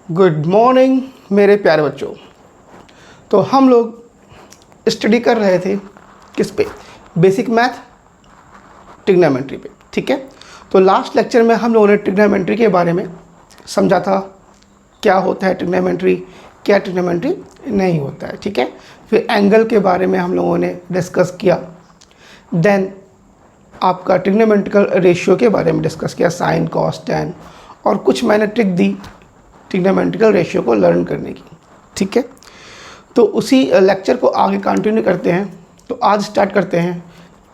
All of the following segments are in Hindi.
गुड मॉर्निंग मेरे प्यारे बच्चों। तो हम लोग स्टडी कर रहे थे किस पे? बेसिक मैथ ट्रिग्नोमेट्री पे। ठीक है, तो लास्ट लेक्चर में हम लोगों ने ट्रिग्नोमेट्री के बारे में समझा था, क्या होता है ट्रिग्नोमेट्री, क्या ट्रिग्नोमेट्री नहीं होता है। ठीक है, फिर एंगल के बारे में हम लोगों ने डिस्कस किया। देन आपका ट्रिग्नोमेट्रिकल रेशियो के बारे में डिस्कस किया, साइन कॉस टैन, और कुछ मैंने ट्रिक दी ट्रिग्नोमेट्रिकल रेशियो को लर्न करने की। ठीक है, तो उसी लेक्चर को आगे कंटिन्यू करते हैं। तो आज स्टार्ट करते हैं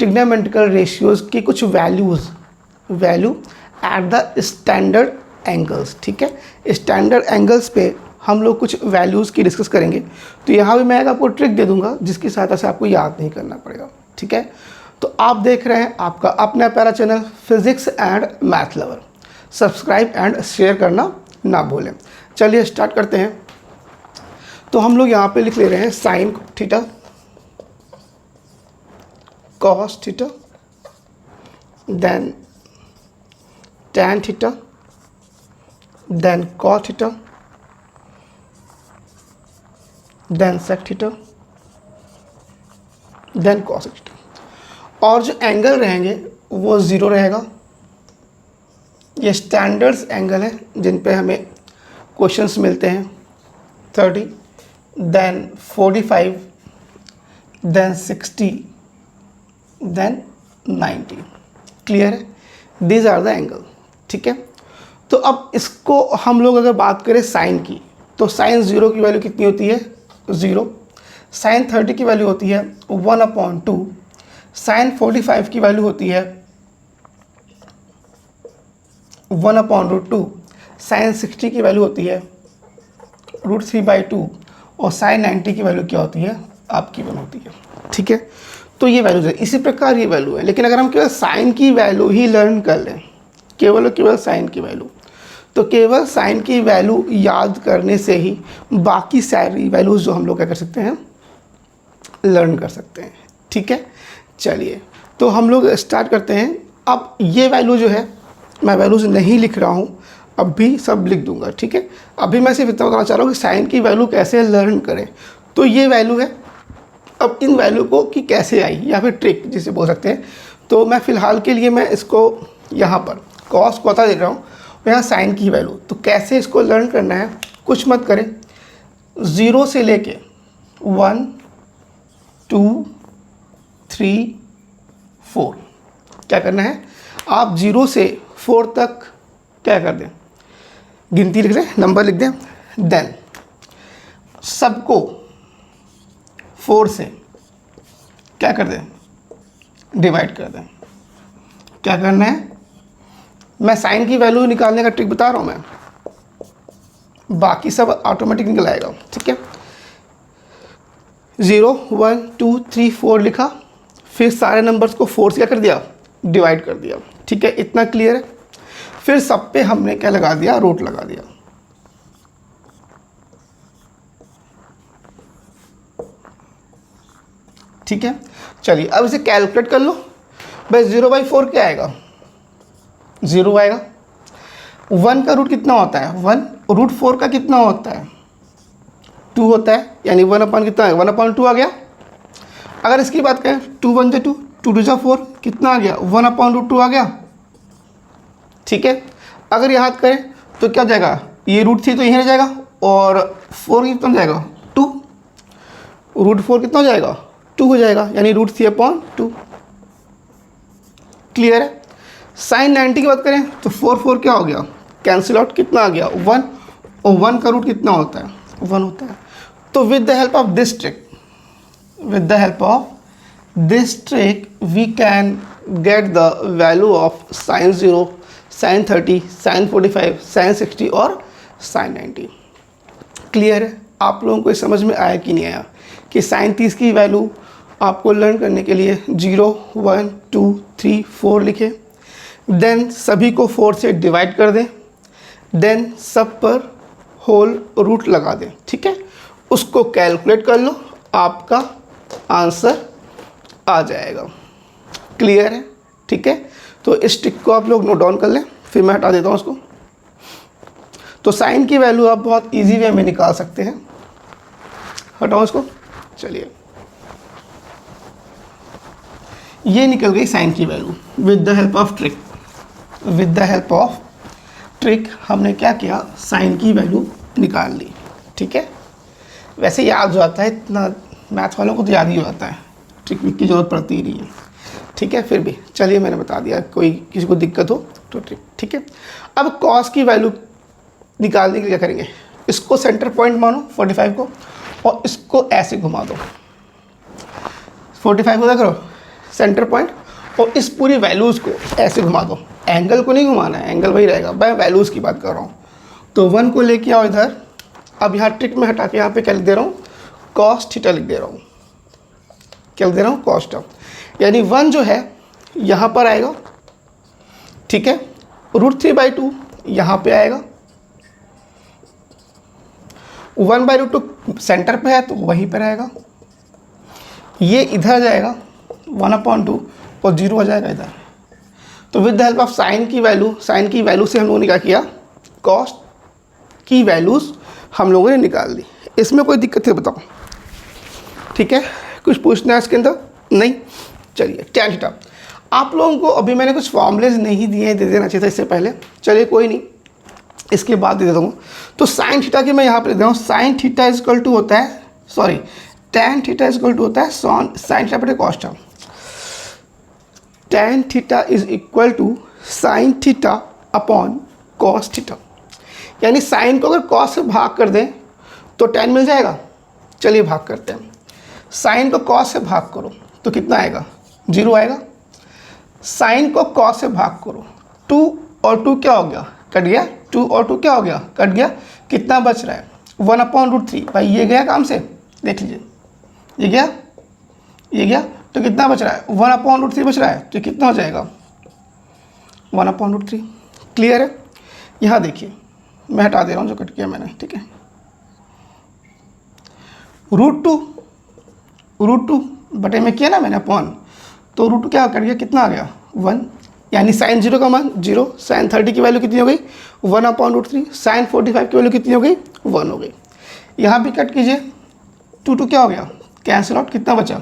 ट्रिग्नोमेट्रिकल रेशियोज़ की कुछ value at the standard angles. ठीक है, स्टैंडर्ड एंगल्स पे हम लोग कुछ वैल्यूज़ की डिस्कस करेंगे। तो यहाँ भी मैं आपको ट्रिक दे दूँगा जिसकी सहायता से आपको याद नहीं करना पड़ेगा। ठीक है, तो आप देख रहे हैं आपका अपना प्यारा channel physics and math lover. Subscribe and share करना ना भूलें। चलिए स्टार्ट करते हैं। तो हम लोग यहाँ पे लिख ले रहे हैं sine theta, cos theta, then tan theta, then cos theta, then sec theta, then cos theta. और जो एंगल रहेंगे वो ज़ीरो रहेगा। ये स्टैंडर्ड्स एंगल है जिन पे हमें क्वेश्चंस मिलते हैं। 30, देन 45, देन 60, देन 90। क्लियर है? These are the angle. ठीक है, तो अब इसको हम लोग अगर बात करें साइन की, तो साइन 0 की वैल्यू कितनी होती है? 0। साइन 30 की वैल्यू होती है 1/2। साइन 45 की वैल्यू होती है 1/√2। साइन 60 की वैल्यू होती है √3/2। और साइन 90 की वैल्यू क्या होती है? आपकी 1 होती है। ठीक है, तो ये वैल्यूज है। इसी प्रकार ये वैल्यू है। लेकिन अगर हम केवल साइन की वैल्यू ही लर्न कर लें, केवल साइन की वैल्यू, तो केवल साइन की वैल्यू याद करने से ही बाकी सारी वैल्यूज़ जो हम लोग क्या कर सकते हैं, लर्न कर सकते हैं। ठीक है, चलिए तो हम लोग स्टार्ट करते हैं। अब ये वैल्यू जो है, मैं वैल्यूज़ नहीं लिख रहा हूँ, अभी सब लिख दूंगा। ठीक है, अभी मैं सिर्फ इतना बताना चाह रहा हूँ कि साइन की वैल्यू कैसे लर्न करें। तो ये वैल्यू है। अब इन वैल्यू को कि कैसे आई, या फिर ट्रिक जिसे बोल सकते हैं। तो मैं फ़िलहाल के लिए मैं इसको यहाँ पर कॉस को बता दे रहा हूँ, यहाँ साइन की वैल्यू। तो कैसे इसको लर्न करना है, कुछ मत करें, 0 से लेके 1, 2, 3, 4 क्या करना है, आप 0 से 4 तक क्या कर दें, गिनती लिख दें, नंबर लिख दें। देन सबको 4 से क्या कर दें, डिवाइड कर दें। क्या करना है, मैं साइन की वैल्यू निकालने का ट्रिक बता रहा हूँ मैं, बाकी सब ऑटोमेटिक निकल आएगा। ठीक है, 0, 1, 2, 3, 4 लिखा, फिर सारे नंबर्स को 4 से क्या कर दिया, डिवाइड कर दिया। ठीक है, इतना क्लियर है। फिर सब पे हमने क्या लगा दिया, रूट लगा दिया। ठीक है, चलिए अब इसे कैलकुलेट कर लो। भाई 0/4 क्या आएगा, 0 आएगा। 1 का रूट कितना होता है, 1। √4 का कितना होता है, 2 होता है, यानी 1 अपन कितना है, 1/2 आ गया। अगर इसकी बात करें 2 1 2, 2 2 4 कितना आ गया, 1/√2 आ गया। ठीक है, अगर याद करें तो क्या जाएगा, ये √3 तो यहीं रह जाएगा, और 4 कितना जाएगा, 2। √4 कितना हो जाएगा, 2 हो जाएगा, यानी √3/2। क्लियर है। साइन 90 की बात करें तो 4 क्या हो गया, कैंसिल आउट, कितना आ गया, 1। और 1 का रूट कितना होता है, 1 होता है। तो with the help of this trick we can get the value of sine 0, sine 30, sine 45, sine 60 और साइन 90। क्लियर है। आप लोगों को समझ में आया कि नहीं आया कि साइन 30 की वैल्यू आपको लर्न करने के लिए 0, 1, 2, 3, 4 लिखें, देन सभी को 4 से डिवाइड कर दें, देन सब पर होल रूट लगा दें। ठीक है, उसको कैलकुलेट कर लो, आपका आंसर आ जाएगा। क्लियर है। ठीक है, तो इस ट्रिक को आप लोग नोट डाउन कर लें, फिर मैं हटा देता हूँ उसको। तो साइन की वैल्यू आप बहुत इजी वे में निकाल सकते हैं। हटाओ इसको, चलिए ये निकल गई साइन की value with the help of trick. With the help of trick हमने क्या किया, साइन की वैल्यू निकाल ली। ठीक है, वैसे याद हो जाता है, इतना मैथ वालों को तो याद ही हो जाता है, ट्रिक की ज़रूरत पड़ती ही नहीं है। ठीक है, फिर भी चलिए मैंने बता दिया, कोई किसी को दिक्कत हो तो ट्रिक। ठीक है, अब कॉस की वैल्यू निकालने के लिए क्या करेंगे, इसको सेंटर पॉइंट मानो 45 को, और इसको ऐसे घुमा दो। 45 को क्या करो सेंटर पॉइंट, और इस पूरी वैल्यूज़ को ऐसे घुमा दो। एंगल को नहीं घुमाना है, एंगल वही रहेगा, मैं वैल्यूज़ की बात कर रहा हूँ। तो 1 को लेके आओ इधर। अब यहाँ ट्रिक में हटा के यहाँ पे क्या लिख दे रहा हूँ, कॉस थीटा लिख दे रहा हूँ। क्या लिख दे रहा हूँ, कॉस थीटा। यानी 1 जो है यहाँ पर आएगा। ठीक है, √3/2 यहाँ पे आएगा। 1/√2 सेंटर पे है तो वहीं पर रहेगा। ये इधर जाएगा 1/2 और 0 हो जाएगा इधर। तो with the help of sine की वैल्यू से हम लोगों ने क्या किया, कॉस की वैल्यूज़ हम लोगों ने निकाल ली। इसमें कोई दिक्कत है बताओ। ठीक है, कुछ पूछना है इसके अंदर? नहीं। चलिए टैन थीटा, आप लोगों को अभी मैंने कुछ फॉर्मूलेज नहीं दिए हैं, दे देना चाहिए था इससे पहले। चलिए कोई नहीं, इसके बाद दे देता हूँ। तो साइन थीटा की मैं यहाँ पर दे रहा हूँ, साइन थीटा इक्वल टू होता है, sorry tan theta equal to होता है साइन थीटा बटे cos theta. Tan theta is equal to sine theta upon cos theta. यानी साइन को अगर कॉस से भाग कर दें तो टैन मिल जाएगा। चलिए भाग करते हैं, साइन को कॉस से भाग करो तो कितना आएगा, 0 आएगा। साइन को कॉस से भाग करो, 2 और 2 क्या हो गया, कट गया। 2 और 2 क्या हो गया, कट गया। कितना बच रहा है, 1/√3। भाई ये गया काम से, देख लीजिए ये गया, तो कितना बच रहा है, 1/√3 बच रहा है। तो कितना हो जाएगा, 1/√3। क्लियर है। यहाँ देखिए मैं हटा दे रहा हूँ जो कट किया मैंने। ठीक है, √2 बटे में किया ना मैंने अपॉन, तो √2 क्या कट गया, कितना आ गया, 1। यानी साइन 0 का मान 0। साइन 30 की वैल्यू कितनी हो गई, 1/√3। साइन 45 की वैल्यू कितनी हो गई, 1 हो गई। यहाँ भी कट कीजिए, 2 क्या हो गया, कैंसिल आउट। कितना बचा,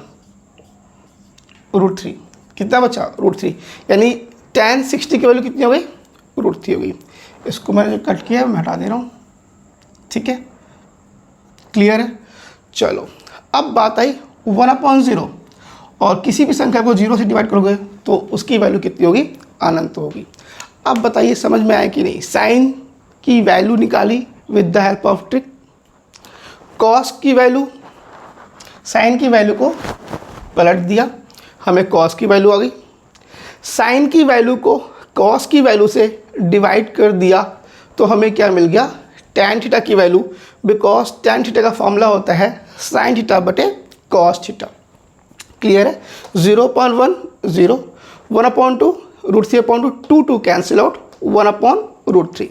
√3। कितना बचा, √3। यानी tan 60 की वैल्यू कितनी हो गई, √3 हो गई। इसको मैंने जो कट किया है मैं हटा दे रहा हूँ। ठीक है, क्लियर है। चलो अब बात आई 1/0, और किसी भी संख्या को 0 से डिवाइड करोगे तो उसकी वैल्यू कितनी होगी, अनंत होगी। अब बताइए समझ में आया कि नहीं। साइन की वैल्यू निकाली with the help of trick, cos की वैल्यू, साइन की वैल्यू को पलट दिया, हमें कॉस की वैल्यू आ गई। साइन की वैल्यू को कॉस की वैल्यू से डिवाइड कर दिया तो हमें क्या मिल गया, टैन थीटा की वैल्यू। बिकॉज टैन थीटा का फॉर्मूला होता है साइन थीटा बटे कॉस थीटा। क्लियर है। 0.1 0, 1/2 √3/2, 2 कैंसिल आउट, 1/√3,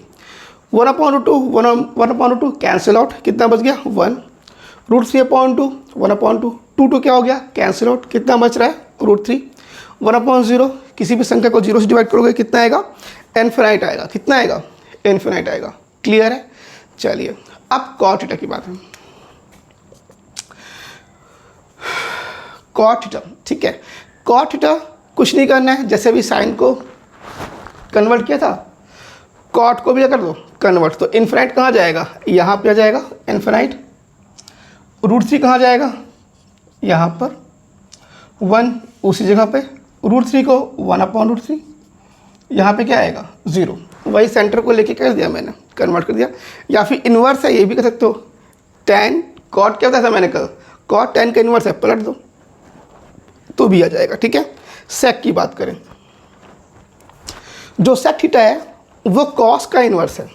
1/2 कैंसिल आउट, कितना बच गया, 1। √3/2, 1/2, 2 क्या हो गया, कैंसिल आउट। कितना बच रहा है, √3। 1/0, किसी भी संख्या को 0 से डिवाइड करोगे कितना आएगा, इनफिनाइट आएगा। कितना आएगा, इनफिनाइट आएगा। क्लियर है। चलिए अब कॉट थीटा की बात है। कॉट थीटा, ठीक है, कॉट थीटा कुछ नहीं करना है, जैसे भी साइन को कन्वर्ट किया था कॉट को भी क्या कर दो, कन्वर्ट। तो इनफिनाइट कहाँ जाएगा, यहाँ पे आ जाएगा इनफिनाइट। √3 कहाँ जाएगा, यहाँ पर 1 उसी जगह पे। √3 को 1/√3, यहाँ पे क्या आएगा, 0। वही सेंटर को लेके कर दिया मैंने, कन्वर्ट कर दिया। या फिर इन्वर्स है, ये भी कर सकते हो। टैन कॉट क्या था मैंने कल, कॉट टैन का इन्वर्स है, पलट दो तो भी आ जाएगा। ठीक है। सेक की बात करें, जो सेक थीटा है वो कॉस का इन्वर्स है।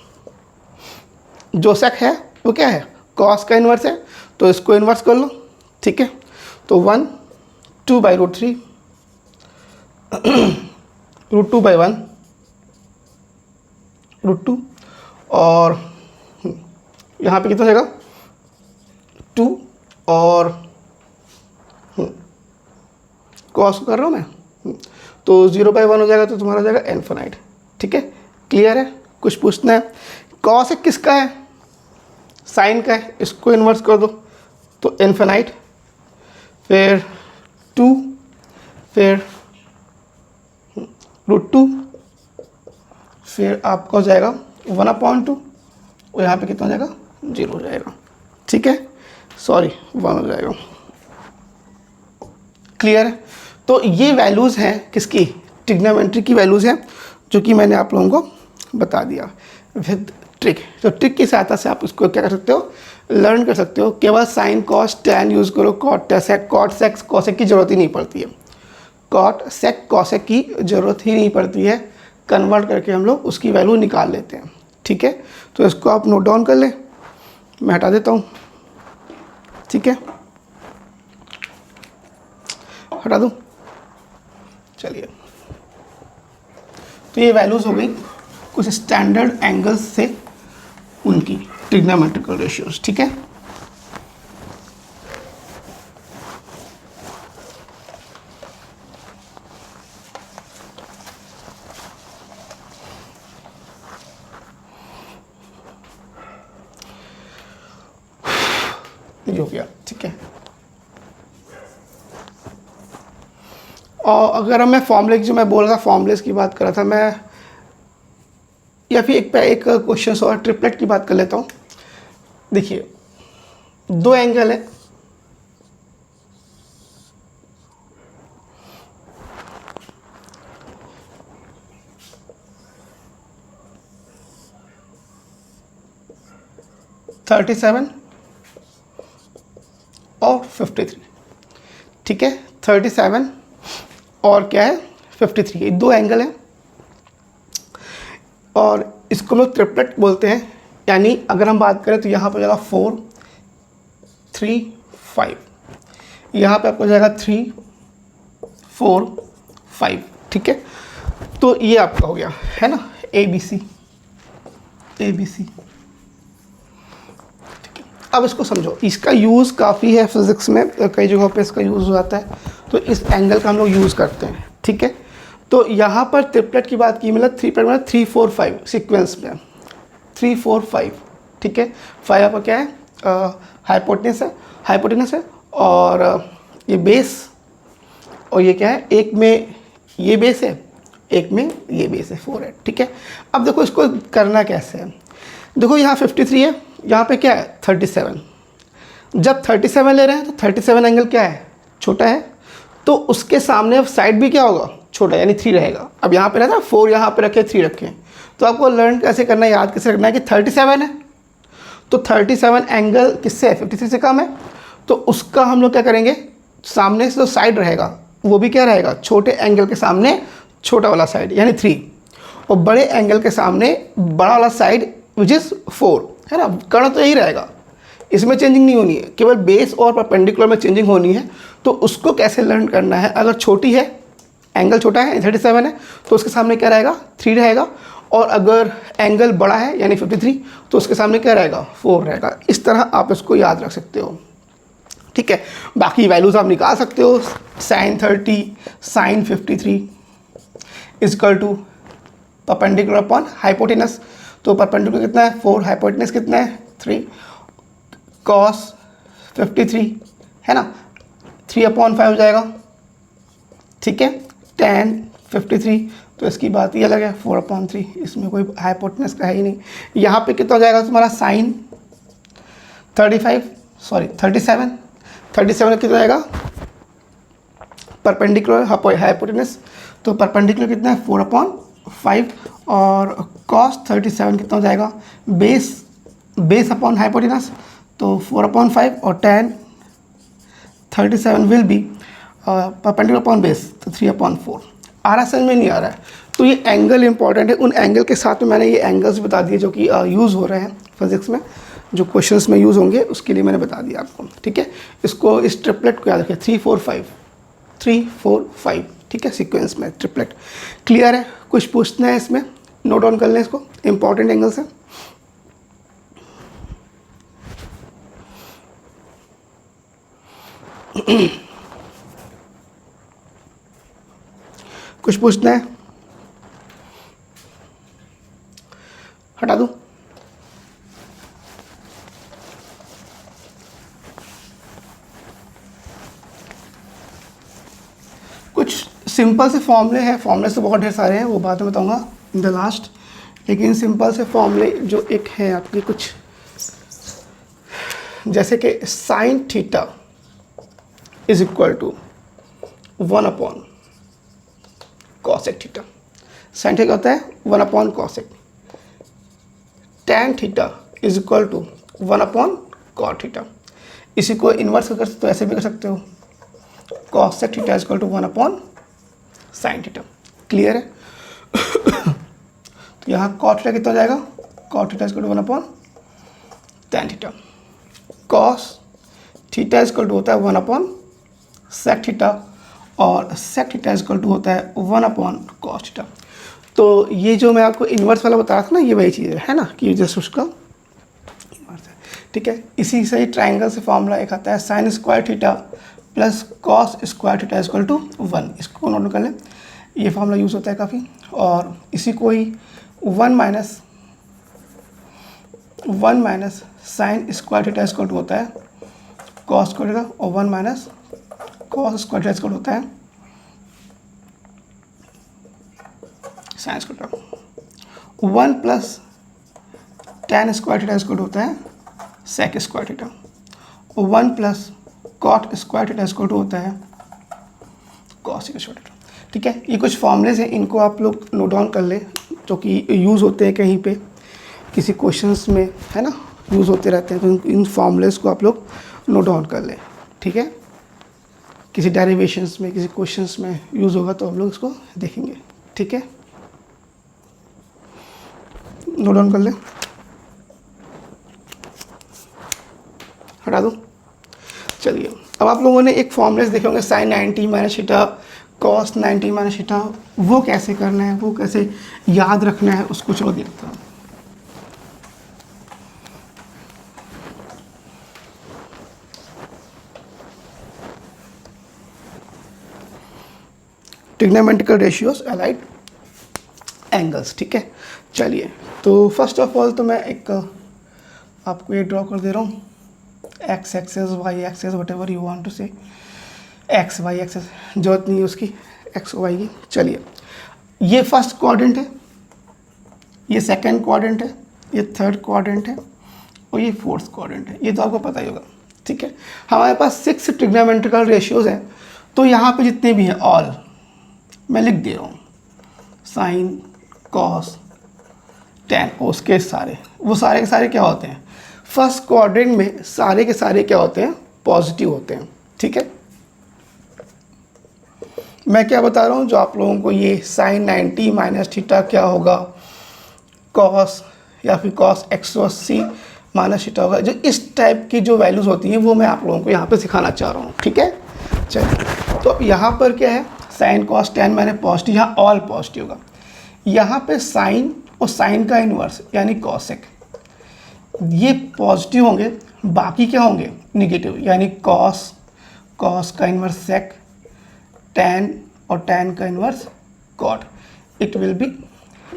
जो सेक है वो क्या है, कॉस का इन्वर्स है। तो इसको इन्वर्स कर लो। ठीक है, तो 1 2/√3 √2/1 √2, और यहाँ पे कितना जाएगा, 2, और कॉस कर रहा हूँ मैं, तो 0/1 हो जाएगा, तो तुम्हारा हो जाएगा इनफिनाइट। ठीक है, क्लियर है। कुछ पूछना है, कॉस एक किसका है, साइन का है, इसको इन्वर्स कर दो तो इन्फिनाइट, फिर 2, फिर √2, फिर आपका हो जाएगा 1/2 और यहाँ पे कितना हो जाएगा 0 हो जाएगा, ठीक है, सॉरी 1 हो जाएगा। क्लियर है? तो ये वैल्यूज़ हैं किसकी, ट्रिग्नोमेट्री की वैल्यूज़ हैं, जो कि मैंने आप लोगों को बता दिया विद ट्रिक। तो ट्रिक की सहायता से आप इसको क्या कर सकते हो, लर्न कर सकते हो। केवल साइन कॉस टैन यूज़ करो, कॉट सेक कॉसेक की ज़रूरत ही नहीं पड़ती है, कॉट सेक कॉसेक की ज़रूरत ही नहीं पड़ती है, कन्वर्ट करके हम लोग उसकी वैल्यू निकाल लेते हैं, ठीक है। तो इसको आप नोट डाउन कर लें, मैं हटा देता हूँ, ठीक है, हटा दूँ, चलिए। तो ये वैल्यूज़ हो गई कुछ स्टैंडर्ड एंगल्स से उनकी ट्रिग्नोमेट्रिकल रेशियोज, ठीक है। ये हो गया, ठीक है। और अगर मैं फॉर्मूले की, जो मैं बोल रहा था फॉर्मूलेस की बात कर रहा था मैं, या फिर एक क्वेश्चन और ट्रिपलेट की बात कर लेता हूँ। देखिए 2 एंगल है, (37) और 53, ठीक है। 37 और क्या है 53, ये 2 एंगल हैं और इसको लोग ट्रिपलेट बोलते हैं। यानी अगर हम बात करें तो यहाँ पर जाएगा 4, 3, 5, यहाँ पे आपको जाएगा 3, 4, 5, ठीक है। तो ये आपका हो गया है ना, ABC, ठीक है। अब इसको समझो, इसका यूज़ काफ़ी है फिज़िक्स में, कई जगहों पे इसका यूज़ हो जाता है, तो इस एंगल का हम लोग यूज़ करते हैं, ठीक है। तो यहाँ पर ट्रिपलेट की बात की, मतलब 3 4 5 सीक्वेंस में 3 4 5, ठीक है। 5 आपका क्या है, हाइपोटेनस है और ये बेस, और ये क्या है, एक में ये बेस है, एक में ये बेस है, 4 है, ठीक है। अब देखो इसको करना कैसे है, देखो यहाँ 53 है, यहाँ पे क्या है 37। जब 37 ले रहे हैं तो 37 एंगल क्या है, छोटा है, तो उसके सामने साइड भी क्या होगा, छोटा, यानी 3 रहेगा। अब यहाँ पे रहता है 4, यहाँ पे रखे 3 रखे, तो आपको लर्न कैसे करना है, याद कैसे रखना है कि 37 है, तो 37 एंगल किससे है, 53 से कम है, तो उसका हम लोग क्या करेंगे, सामने से जो साइड रहेगा वो भी क्या रहेगा, छोटे एंगल के सामने छोटा वाला साइड यानी 3, और बड़े एंगल के सामने बड़ा वाला साइड विच इज़ 4, है ना। कर्ण तो यही रहेगा, इसमें चेंजिंग नहीं होनी है, केवल बेस और परपेंडिकुलर में चेंजिंग होनी है। तो उसको कैसे लर्न करना है, अगर छोटी है, एंगल छोटा है 37 है, तो उसके सामने क्या रहेगा 3 रहेगा, और अगर एंगल बड़ा है यानी 53, तो उसके सामने क्या रहेगा 4 रहेगा। इस तरह आप इसको याद रख सकते हो, ठीक है। बाकी वैल्यूज़ आप निकाल सकते हो, sin 30 sin 53 is equal to perpendicular upon hypotenuse, तो परपेंडिकुलर कितना है 4, हाइपोटेनस कितना है 3, cos 53 है ना 3/5 हो जाएगा, ठीक है। tan 53, तो इसकी बात ये अलग है 4/3, इसमें कोई हाइपोटेनस का है ही नहीं। यहाँ पे कितना हो जाएगा तुम्हारा sin 37 कितना आएगा, परपेंडिकुलर हाइपोटेनस, तो परपेंडिकुलर कितना है 4/5, और cos 37 कितना हो जाएगा, बेस अपॉन हाइपोटेनस, तो 4/5, और tan 37 will be perpendicular upon base, तो 3/4। आ रहा समझ में, नहीं आ रहा है, तो ये एंगल इंपॉर्टेंट है। उन एंगल के साथ में मैंने ये एंगल्स बता दिए जो कि यूज़ हो रहे हैं फिजिक्स में, जो क्वेश्चंस में यूज़ होंगे उसके लिए मैंने बता दिया आपको, ठीक है। इसको, इस ट्रिपलेट को याद रखिए, 3 4 5, ठीक है, सीक्वेंस में ट्रिपलेट। क्लियर है? कुछ पूछना है इसमें, नोट डाउन कर लें इसको, इंपॉर्टेंट एंगल्स है। कुछ पूछना है, हटा दूँ, सिंपल से फॉर्मूले हैं, फॉर्मूले तो बहुत ढेर सारे हैं, वो बाद में बताऊंगा इन द लास्ट। लेकिन सिंपल से फॉर्मूले जो एक है आपके कुछ, जैसे कि sine theta is equal to 1 upon cosec theta. Sine theta होता है 1 upon cosec. Tan theta is equal to 1 upon cot theta. इसी को इन्वर्स कर सकते हो, ऐसे भी कर सकते हो, cosec theta is equal to 1 upon sine theta. Clear है? तो यहाँ कॉट थीटा कितना हो जाएगा, cot theta is equal to 1 upon tan theta. Cos theta is equal to होता है 1 अपॉन सेक थीटा, और sec theta is equal to होता है 1 अपॉन कॉस थीटा। तो ये जो मैं आपको इन्वर्स वाला बता रहा था ना, ये वही चीज़ है ना, कि जैसे उसका इन्वर्स है। ठीक है, इसी से ही ट्राइंगल से फॉर्मूला एक आता है sine square theta plus cos square theta is equal to 1। इसको नोट कर लें, ये फॉर्मूला यूज़ होता है काफ़ी। और इसी को ही 1 minus sine square theta is equal to होता है कॉस स्क्वायर थीटा, और 1 minus cos square theta is equal to होता है sine square theta. 1 plus tan square theta is equal to होता है सेक स्क्वायर थीटा, और 1 plus cot square theta is equal to होता है कॉस स्क्वायर थीटा। ठीक है, ये कुछ फॉर्मूलेज हैं, इनको आप लोग नोट डाउन कर लें, जो कि यूज़ होते हैं कहीं पे किसी क्वेश्चंस में, है ना, यूज़ होते रहते हैं। तो इन फॉर्मूलेज को आप लोग नोट डाउन कर लें। ठीक है, किसी डेरिवेशंस में, किसी क्वेश्चंस में यूज़ होगा तो हम लोग इसको देखेंगे। ठीक है, नोट डाउन कर लें, हटा दो। चलिए, अब आप लोगों ने एक फॉर्मूलेज देखे होंगे, sine 90 minus theta, cos 90 minus theta. वो कैसे करना है, वो कैसे याद रखना है, उसको चलो देखते हैं। Trigonometrical ratios allied angles. ठीक है, चलिए, तो फर्स्ट ऑफ ऑल तो मैं एक आपको ये ड्रॉ कर दे रहा हूँ, X axes, Y axes, whatever you want to say, X Y axes, जरूरत नहीं है उसकी एक्स वाई की। चलिए, ये फर्स्ट क्वाड्रेंट है, ये सेकंड क्वाड्रेंट है, ये थर्ड क्वाड्रेंट है, और ये फोर्थ क्वाड्रेंट है। ये तो आपको पता ही होगा। ठीक है, हमारे पास 6 ट्रिग्नोमेट्रिकल रेशियोज हैं। तो यहाँ पे जितने भी हैं ऑल मैं लिख दे रहा हूँ, साइन, कॉस, टैन, उसके सारे, वो सारे के सारे क्या होते हैं, फर्स्ट क्वाड्रेंट में सारे के सारे क्या होते हैं, पॉजिटिव होते हैं। ठीक है, मैं क्या बता रहा हूँ, जो आप लोगों को ये साइन 90 माइनस थीटा क्या होगा, कॉस या फिर कॉस 180 माइनस थीटा होगा, जो इस टाइप की जो वैल्यूज़ होती हैं वो मैं आप लोगों को यहाँ पे सिखाना चाह रहा हूँ। ठीक है, चलिए, तो यहाँ पर क्या है, साइन कॉस टैन मैंने पॉजिटिव, यहाँ ऑल पॉजिटिव होगा। यहाँ पे साइन और साइन का इन्वर्स यानी कॉसेक, ये पॉजिटिव होंगे, बाकी क्या होंगे, निगेटिव, यानी कॉस, कॉस का इन्वर्स सेक, टैन और टैन का inverse cot, it will be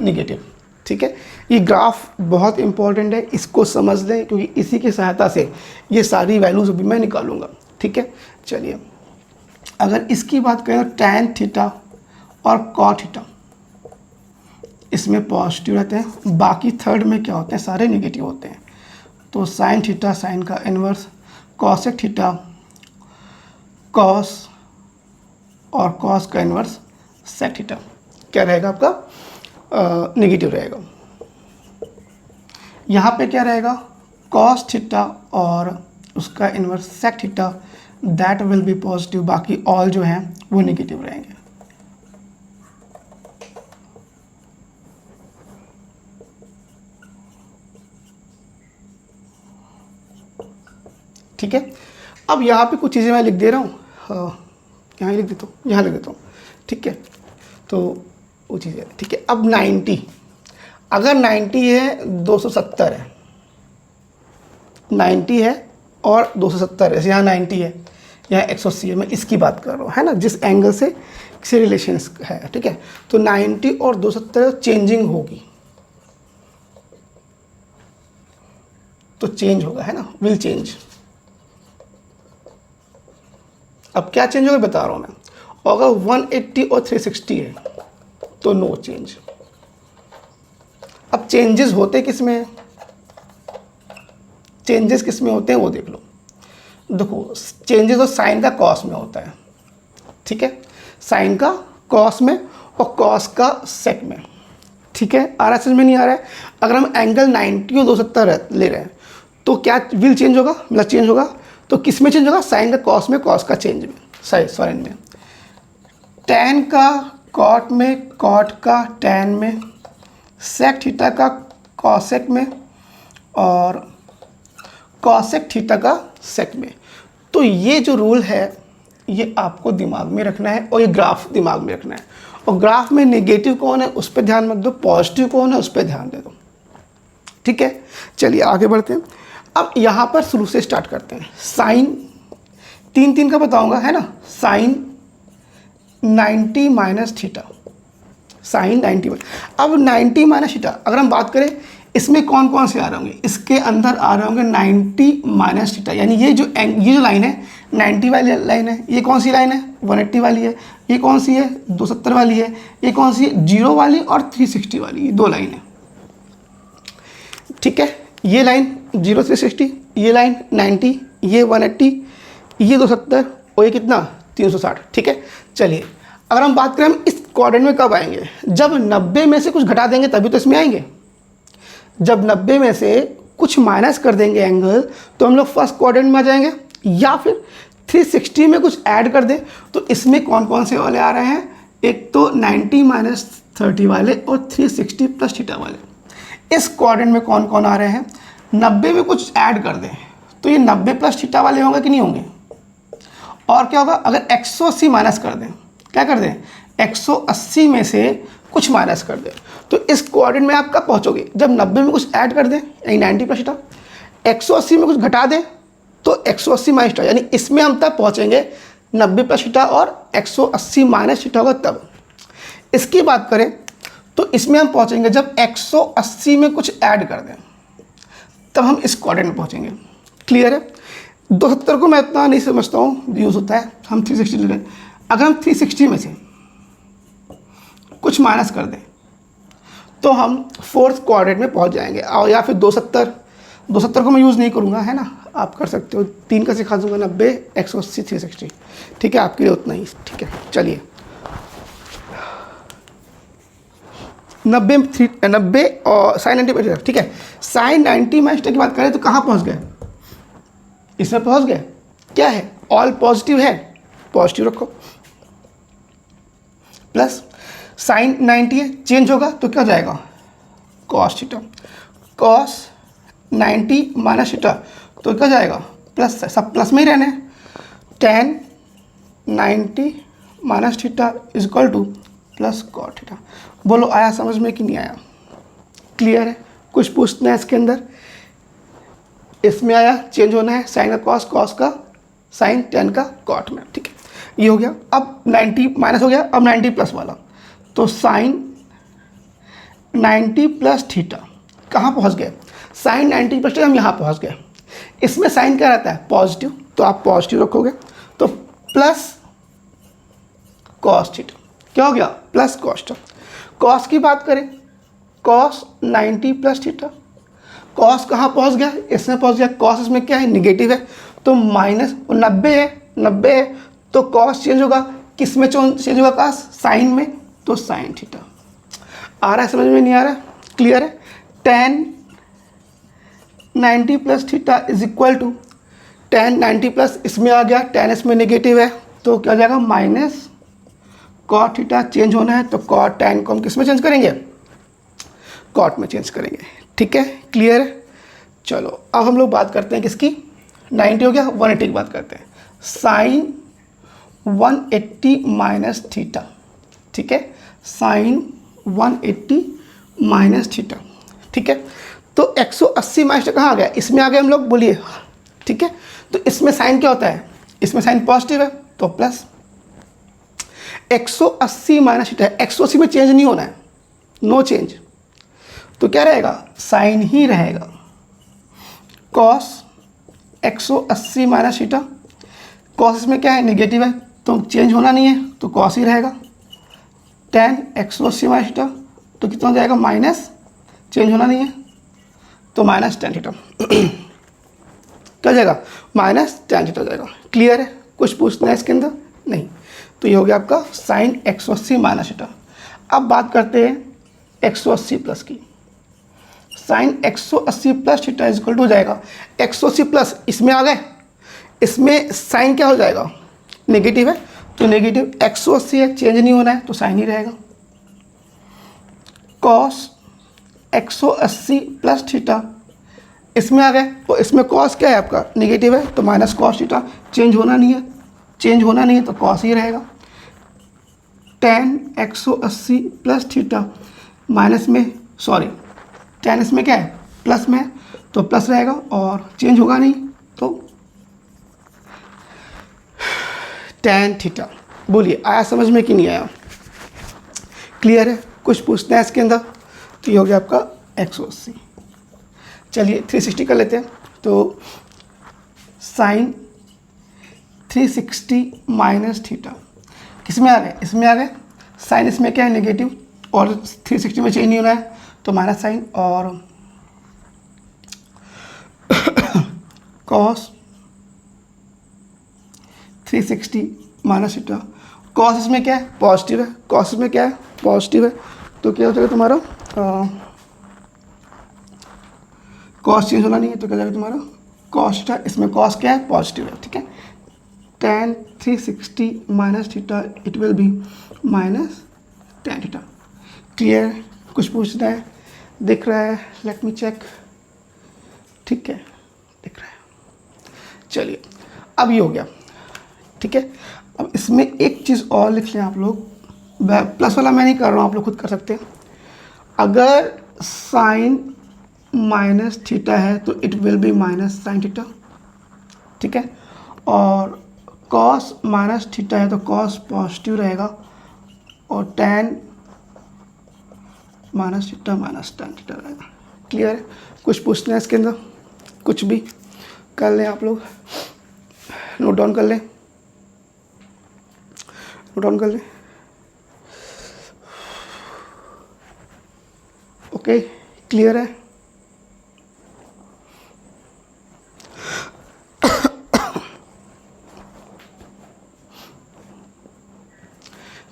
negative. ठीक है, ये ग्राफ बहुत इंपॉर्टेंट है, इसको समझ लें, क्योंकि इसी की सहायता से ये सारी वैल्यूज भी मैं निकालूंगा। ठीक है, चलिए, अगर इसकी बात करें तो टैन थीटा और कॉट थीटा इसमें पॉजिटिव रहते हैं, बाकी थर्ड में क्या होते हैं, सारे निगेटिव होते हैं। तो साइन थीटा, साइन का इन्वर्स, कॉसेक थीटा, कॉस, और कॉस का इन्वर्स सेक थीटा क्या रहेगा आपका, निगेटिव रहेगा। यहाँ पे क्या रहेगा, कॉस थीटा और उसका inverse sec theta, that will be positive, बाकी ऑल जो हैं वो निगेटिव रहेंगे। ठीक है, अब यहाँ पे कुछ चीज़ें मैं लिख दे रहा हूँ, यहाँ लिख देता हूँ, यहाँ लिख देता हूँ। ठीक है, तो वो चीज़ें, ठीक है। अब 90, अगर 90 है, 270 है, 90 है और 270 है, जैसे यहाँ 90 है, यहाँ 180 है, मैं इसकी बात कर रहा हूँ, है ना, जिस एंगल से किसी रिलेशन है। ठीक है, तो 90 और 270 चेंजिंग होगी, तो चेंज होगा, है ना, विल चेंज। अब क्या चेंज होगा बता रहा हूँ मैं, और अगर 180 और 360 है तो नो चेंज। अब चेंजेस होते किस में है, चेंजेस किस में होते हैं वो देख लो। देखो चेंजेस तो साइन का कॉस में होता है, ठीक है, साइन का कॉस में और कॉस का सेक में, ठीक है। आ रहा है समझ में, नहीं आ रहा है? अगर हम एंगल 90 और 270 ले रहे हैं तो क्या विल चेंज होगा, मतलब चेंज होगा तो किस में चेंज होगा, साइन का कॉस में, कॉस का चेंज में, साइन में, टैन का कॉट में, कॉट का टैन में, सेक थीटा का कॉसेक में और कॉसेक थीटा का सेक में। तो ये जो रूल है ये आपको दिमाग में रखना है और ये ग्राफ दिमाग में रखना है। और ग्राफ में नेगेटिव कौन है उस पर ध्यान मत दो, पॉजिटिव कौन है उस पर ध्यान दे दो, ठीक है। चलिए आगे बढ़ते हैं। अब यहाँ पर शुरू से स्टार्ट करते हैं। साइन 3 का बताऊंगा, है ना, साइन 90 माइनस थीटा, साइन 90। अब 90 माइनस थीटा अगर हम बात करें इसमें कौन कौन से आ रहे होंगे, इसके अंदर आ रहे होंगे 90 माइनस थीटा, यानी ये जो लाइन है 90 वाली लाइन है, ये कौन सी लाइन है 180 वाली है, ये कौन सी है 270 वाली है, ये कौन सी है 0 वाली और 360 वाली, ये 2 लाइन है, ठीक है। ये लाइन 0 360, ये लाइन 90, ये 180, ये 270 और ये कितना 360, ठीक है। चलिए अगर हम बात करें हम इस क्वाड्रेंट में कब आएंगे, जब 90 में से कुछ घटा देंगे तभी तो इसमें आएंगे। जब 90 में से कुछ माइनस कर देंगे एंगल तो हम लोग फर्स्ट क्वाड्रेंट में आ जाएंगे, या फिर 360 में कुछ ऐड कर दें तो इसमें कौन कौन से वाले आ रहे हैं, एक तो 90 माइनस 30 वाले और 360 प्लस थीटा वाले। इस क्वाड्रेंट में कौन कौन आ रहे हैं, 90 में कुछ ऐड कर दें तो ये 90 प्लस थीटा वाले होंगे कि नहीं होंगे। और क्या होगा अगर 180 माइनस कर दें, क्या कर दें 180 में से कुछ माइनस कर दें तो इस क्वाड्रेंट में आप कब पहुंचोगे, जब 90 में कुछ ऐड कर दें यानी 90 प्लस थीटा, 180 में कुछ घटा दें तो 180 माइनस थीटा, यानी इसमें हम तब पहुंचेंगे 90 प्लस थीटा और 180 माइनस थीटा होगा तब। इसकी बात करें तो इसमें हम पहुंचेंगे जब 180 में कुछ ऐड कर दें तब हम इस क्वाड्रेंट में पहुंचेंगे। क्लियर है। 270 को मैं इतना नहीं समझता हूँ यूज़ होता है, हम 360 ले लें। अगर हम 360 में से कुछ माइनस कर दें तो हम फोर्थ क्वाड्रेंट में पहुंच जाएंगे। और या फिर 270 को मैं यूज़ नहीं करूँगा, है ना, आप कर सकते हो, 3 का सिखा दूँगा, 90 180 360, ठीक है, आपके लिए उतना ही, ठीक है। चलिए 90 और साइन 90, ठीक है। साइन 90 माइनस की बात करें तो कहाँ पहुँच गए, इसमें पहुँच गए, क्या है ऑल पॉजिटिव है, पॉजिटिव रखो, प्लस साइन 90 है, चेंज होगा तो क्या हो जाएगा cos theta, cos 90 minus theta तो क्या जाएगा प्लस, सब प्लस में ही रहने, tan 90 minus theta is equal to plus cot theta. बोलो आया समझ में कि नहीं आया, क्लियर है। कुछ पूछना है इसके अंदर, इसमें आया चेंज होना है साइन का कॉस, कॉस का साइन, टेन का कॉट में, ठीक है। ये हो गया। अब 90 माइनस हो गया, अब 90 प्लस वाला, तो साइन 90 प्लस थीटा कहाँ पहुँच गए, साइन 90 प्लस थीटा हम यहाँ पहुँच गए। इसमें साइन क्या रहता है पॉजिटिव, तो आप पॉजिटिव रखोगे तो प्लस कॉस थीटा, क्या हो गया प्लस कॉस थीटा। कॉस की बात करें, कॉस 90 प्लस थीटा, कॉस कहाँ पहुँच गया, इसमें पहुँच गया, कॉस इसमें क्या है निगेटिव है तो माइनस 90 है तो कॉस चेंज होगा, किस में चेंज होगा कॉस, साइन में, तो साइन थीटा। आ रहा है समझ में, नहीं आ रहा है, क्लियर है। Tan 90 plus theta is equal to tan 90 plus, इसमें आ गया, टेन इसमें नेगेटिव है तो क्या हो जाएगा माइनस कॉट थीटा, चेंज होना है तो कॉट टेन को हम किस में चेंज करेंगे, कॉट में चेंज करेंगे, ठीक है, क्लियर है। चलो अब हम लोग बात करते हैं किसकी, 90 हो गया, 180 की बात करते हैं, साइन 180 माइनस थीटा, ठीक है, साइन 180 माइनस थीटा, ठीक है। तो 180 माइनस कहाँ आ गया, इसमें आ गए हम लोग, बोलिए, ठीक है। तो इसमें साइन क्या होता है, इसमें साइन पॉजिटिव है तो प्लस 180 माइनस थीटा, 180 में चेंज नहीं होना है, नो चेंज, तो क्या रहेगा साइन ही रहेगा, कॉस 180 माइनस थीटा, कॉस इसमें क्या है निगेटिव है तो चेंज होना नहीं है तो कॉस ही रहेगा। tan 180 माइनस थीटा तो कितना हो जाएगा, माइनस, चेंज होना नहीं है तो माइनस tan थीटा क्या हो जाएगा, माइनस tan थीटा हो जाएगा। क्लियर है, कुछ पूछना है इसके अंदर नहीं। तो ये हो गया आपका साइन 180 माइनस थीटा। अब बात करते हैं 180 प्लस की। Sine 180 plus theta is equal to हो जाएगा 180 प्लस, इसमें आ गए, इसमें साइन क्या हो जाएगा, नेगेटिव है तो नेगेटिव, 180 है, चेंज नहीं होना है तो साइन ही रहेगा। कॉस 180 प्लस थीटा, इसमें आ गए तो इसमें कॉस क्या है आपका, नेगेटिव है तो माइनस कॉस थीटा, चेंज होना नहीं है, चेंज होना नहीं है तो कॉस ही रहेगा। tan 180 प्लस थीटा माइनस में, सॉरी tan इसमें क्या है, प्लस में है तो प्लस रहेगा और चेंज होगा नहीं तो tan थीटा। बोलिए आया समझ में कि नहीं आया, क्लियर है, कुछ पूछना है इसके अंदर। तो ये हो गया आपका 180। चलिए 360 कर लेते हैं। तो साइन 360 माइनस थीटा किस में आ गए, इसमें आ गए, साइन इसमें क्या है, नेगेटिव, और 360 में चेंज नहीं होना है तो माइनस साइन, और कॉस 360 माइनस थीटा, कॉस इसमें क्या है, पॉजिटिव है, कॉस इसमें क्या है, पॉजिटिव है तो क्या हो जाएगा तुम्हारा, कॉस चेंज होना नहीं है तो क्या जाएगा तुम्हारा कॉस थीटा, इसमें कॉस क्या है, पॉजिटिव है, ठीक है। tan 360 minus theta it will B minus tan theta. Clear, कुछ पूछना है, दिख रहा है, लेट मी चेक, ठीक है दिख रहा है। चलिए अब ये हो गया, ठीक है। अब इसमें एक चीज़ और लिख लें आप लोग, प्लस वाला मैं नहीं कर रहा हूँ, आप लोग खुद कर सकते हैं। अगर साइन माइनस थीटा है तो it will B minus sine theta, ठीक है, और कॉस माइनस थीटा है तो कॉस पॉजिटिव रहेगा, और tan minus theta minus tan theta रहेगा। क्लियर है, कुछ पूछना है इसके अंदर, कुछ भी कर लें आप लोग, नोट डाउन कर लें, नोट डाउन कर लें, ओके क्लियर है।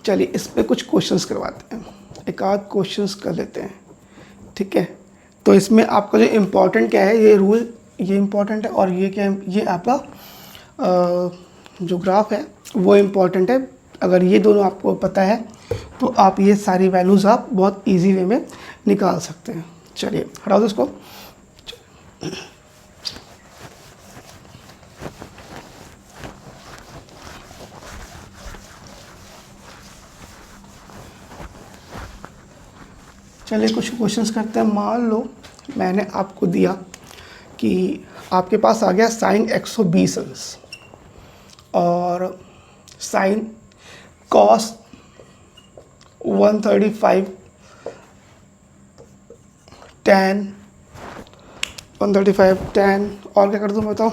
चलिए इस पे कुछ क्वेश्चंस करवाते हैं, एक आध क्वेश्चंस कर लेते हैं, ठीक है। तो इसमें आपका जो इम्पोर्टेंट क्या है, ये रूल, ये इम्पोर्टेंट है, और ये क्या है, ये आपका जो ग्राफ है वो इम्पोर्टेंट है। अगर ये दोनों आपको पता है तो आप ये सारी वैल्यूज़ आप बहुत इजी वे में निकाल सकते हैं। चलिए हटाओ दो इसको। चलिए कुछ क्वेश्चंस करते हैं। मान लो मैंने आपको दिया कि आपके पास आ गया साइन 120 और साइन कॉस 135 tan 135 tan, और क्या कर दूँ बताओ,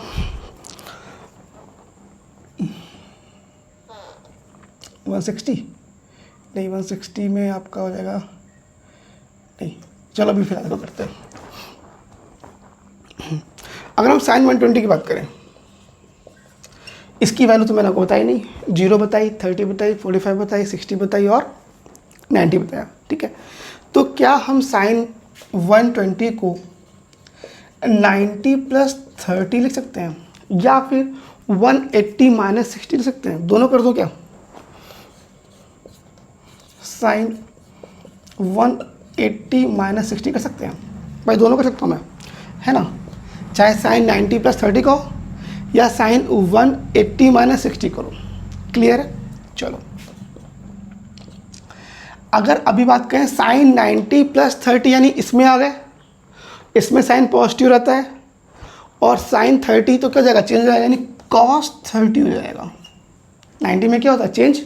वन 160 नहीं, 160 में आपका हो जाएगा नहीं, चलो अभी फिलहाल तो करते हैं। अगर हम साइन 120 की बात करें, इसकी वैल्यू तो मैंने आपको बताई नहीं, 0 बताई, 30 बताई, 45 बताई, 60 बताई और 90 बताया, ठीक है। तो क्या हम साइन 120 को 90 प्लस 30 लिख सकते हैं, या फिर 180 माइनस 60 लिख सकते हैं, दोनों कर दो क्या, साइन 180 माइनस 60 कर सकते हैं भाई, दोनों कर सकता हूँ मैं, है ना, चाहे साइन 90 प्लस 30 को या साइन 180 माइनस 60 करो। क्लियर है, चलो अगर अभी बात करें साइन 90 प्लस 30, यानी इसमें आ गए, इसमें साइन पॉजिटिव रहता है, और साइन 30 तो क्या जाएगा, चेंज हो जाएगा, यानी कॉस 30 हो जाएगा। 90 में क्या होता है, चेंज,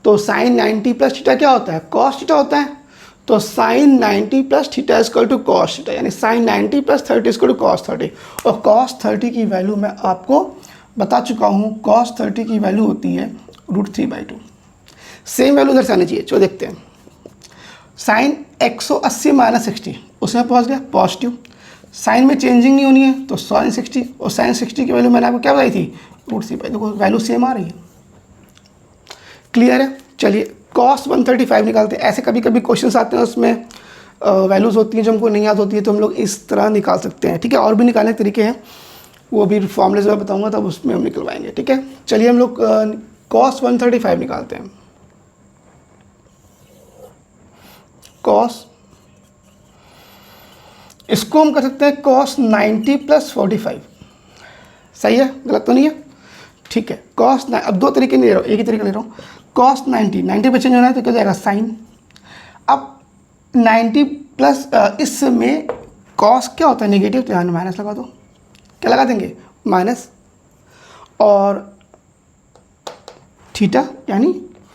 तो साइन 90 प्लस थीटा क्या होता है, कॉस थीटा होता है, तो sine 90 plus theta equal to cos theta, यानी sine 90 plus 30 equal to cos 30। और कॉस 30 की वैल्यू मैं आपको बता चुका हूँ, कॉस 30 की वैल्यू होती है √3/2। सेम वैल्यू इधर से आनी चाहिए। चलो देखते हैं, साइन 180 माइनस 60 उसमें पहुंच गया पॉजिटिव, साइन में चेंजिंग नहीं होनी है तो साइन 60, और साइन 60 की वैल्यू मैंने आपको क्या बताई थी, रूट सी पाई। देखो वैल्यू सेम आ रही है, क्लियर है। चलिए कॉस 135 निकालते हैं। ऐसे कभी कभी क्वेश्चन आते हैं उसमें वैल्यूज़ होती हैं जो हमको नहीं याद होती है, तो हम लोग इस तरह निकाल सकते हैं, ठीक है। और भी निकालने के तरीके हैं, वो भी फॉर्मूले में बताऊंगा तब उसमें हम निकलवाएंगे, ठीक है। चलिए हम लोग कॉस 135 निकालते हैं। कॉस, इसको हम कर सकते हैं कॉस 90 प्लस 45, सही है, गलत तो नहीं है, ठीक है। कॉस, अब दो तरीके नहीं ले रहा हूँ, एक ही तरीका ले रहा हूँ। कॉस 90 पे चेंज होना है तो क्या हो जाएगा साइन। अब 90 प्लस इसमें कॉस क्या होता है नेगेटिव, तो यहाँ माइनस लगा दो, क्या लगा देंगे माइनस, और थीटा यानी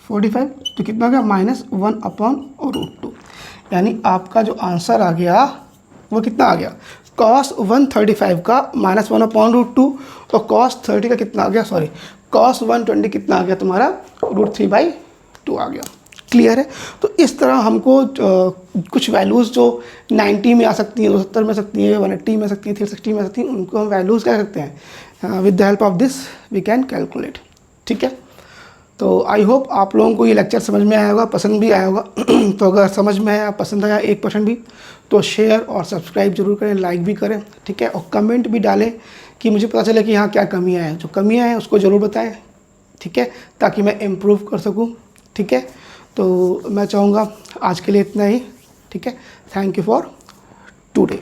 45 तो कितना हो गया -1/√2, यानी आपका जो आंसर आ गया वो कितना आ गया, कॉस 135 का -1/√2, और कॉस 30 का कितना आ गया, सॉरी कॉस 120 कितना आ गया तुम्हारा √3/2 आ गया, क्लियर है। तो इस तरह हमको कुछ वैल्यूज़ जो 90 में आ सकती हैं, 270 में सकती हैं, 180 में सकती हैं, 360 में सकती हैं, उनको हम वैल्यूज़ क्या करते हैं, with the help of this we can calculate, ठीक है। तो आई होप आप लोगों को ये लेक्चर समझ में आया होगा, पसंद भी आया होगा। तो अगर समझ में आया, पसंद आया 1% भी, तो शेयर और सब्सक्राइब जरूर करें, लाइक भी करें, ठीक है। और कमेंट भी डालें कि मुझे पता चले कि यहाँ क्या कमियाँ हैं, जो कमियाँ हैं उसको ज़रूर बताएं, ठीक है, ताकि मैं इम्प्रूव कर सकूँ, ठीक है। तो मैं चाहूँगा आज के लिए इतना ही, ठीक है। Thank you for today.